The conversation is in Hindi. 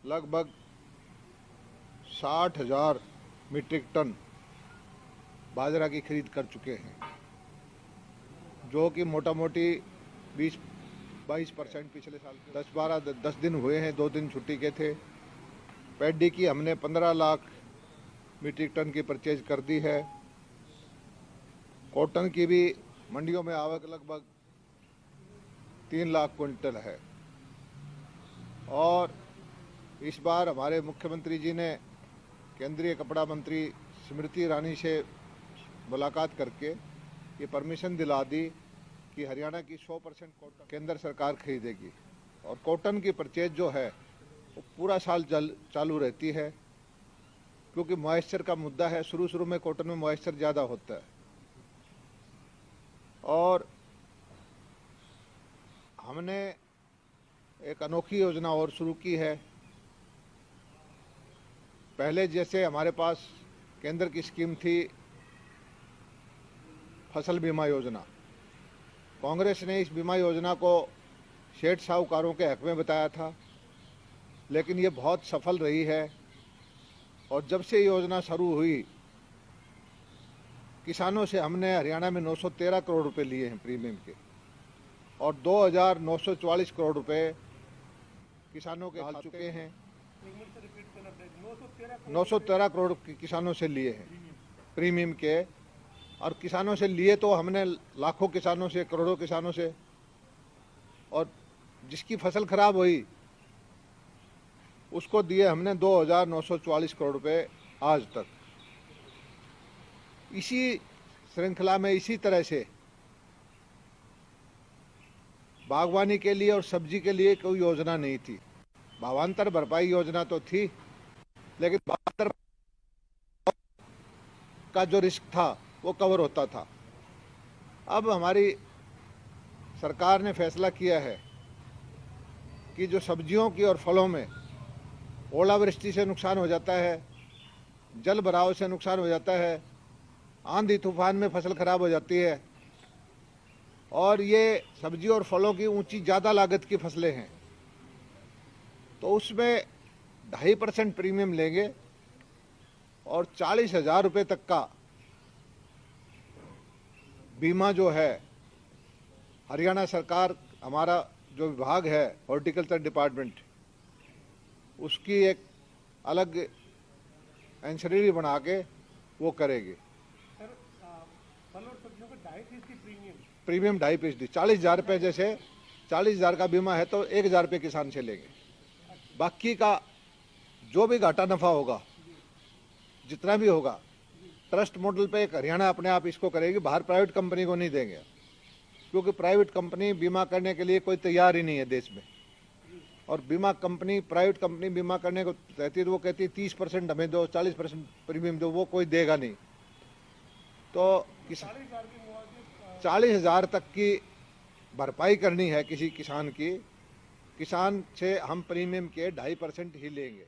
लगभग 60,000 मीट्रिक टन बाजरा की खरीद कर चुके हैं, जो कि मोटा मोटी 20-22% पिछले साल 10 दिन हुए हैं, 2 दिन छुट्टी के थे। पैडी की हमने 15 लाख मीट्रिक टन की परचेज कर दी है। कॉटन की भी मंडियों में आवक लगभग 3 लाख क्विंटल है। और इस बार हमारे मुख्यमंत्री जी ने केंद्रीय कपड़ा मंत्री स्मृति ईरानी से मुलाकात करके ये परमिशन दिला दी कि हरियाणा की 100% कॉटन केंद्र सरकार खरीदेगी और कॉटन की परचेज जो है वो पूरा साल चालू रहती है, क्योंकि मॉइस्चर का मुद्दा है। शुरू में कॉटन में मॉइस्चर ज़्यादा होता है। और हमने एक अनोखी योजना और शुरू की है। पहले जैसे हमारे पास केंद्र की स्कीम थी फसल बीमा योजना, कांग्रेस ने इस बीमा योजना को सेठ साहूकारों के हक में बताया था, लेकिन ये बहुत सफल रही है। और जब से योजना शुरू हुई, किसानों से हमने हरियाणा में 913 करोड़ रुपए लिए हैं प्रीमियम के, और 2,944 करोड़ रुपए किसानों के डाल चुके हैं। 913 करोड़ किसानों से लिए हैं प्रीमियम के, और किसानों से लिए तो हमने लाखों किसानों से, करोड़ों किसानों से। और जिसकी फसल खराब हुई उसको दिए हमने 2,944 करोड़ रुपए आज तक। इसी श्रृंखला में इसी तरह से बागवानी के लिए और सब्जी के लिए कोई योजना नहीं थी। भावांतर भरपाई योजना तो थी, लेकिन भावांतर का जो रिस्क था वो कवर होता था। अब हमारी सरकार ने फैसला किया है कि जो सब्जियों की और फलों में ओलावृष्टि से नुकसान हो जाता है, जल भराव से नुकसान हो जाता है, आंधी तूफान में फसल खराब हो जाती है, और ये सब्जी और फलों की ऊंची ज़्यादा लागत की फसलें हैं, तो उसमें 2.5% प्रीमियम लेंगे और 40,000 रुपये तक का बीमा जो है हरियाणा सरकार, हमारा जो विभाग है हॉर्टिकल्चर डिपार्टमेंट, उसकी एक अलग एंशनरी बना के वो करेगी। सर, फल और सब्जियों का 2.5% प्रीमियम 2.5%, 40,000 रुपये। जैसे 40,000 का बीमा है तो 1,000 रुपये किसान से लेंगे। बाकी का जो भी घाटा नफा होगा, जितना भी होगा, ट्रस्ट मॉडल पे एक हरियाणा अपने आप इसको करेगी, बाहर प्राइवेट कंपनी को नहीं देंगे, क्योंकि प्राइवेट कंपनी बीमा करने के लिए कोई तैयार ही नहीं है देश में। और बीमा कंपनी, प्राइवेट कंपनी बीमा करने को कहती है तो वो कहती है 30% हमें दो, 40% प्रीमियम दो, वो कोई देगा नहीं। तो 40,000 तक की भरपाई करनी है किसी किसान की, किसान से हम प्रीमियम के 2.5% ही लेंगे।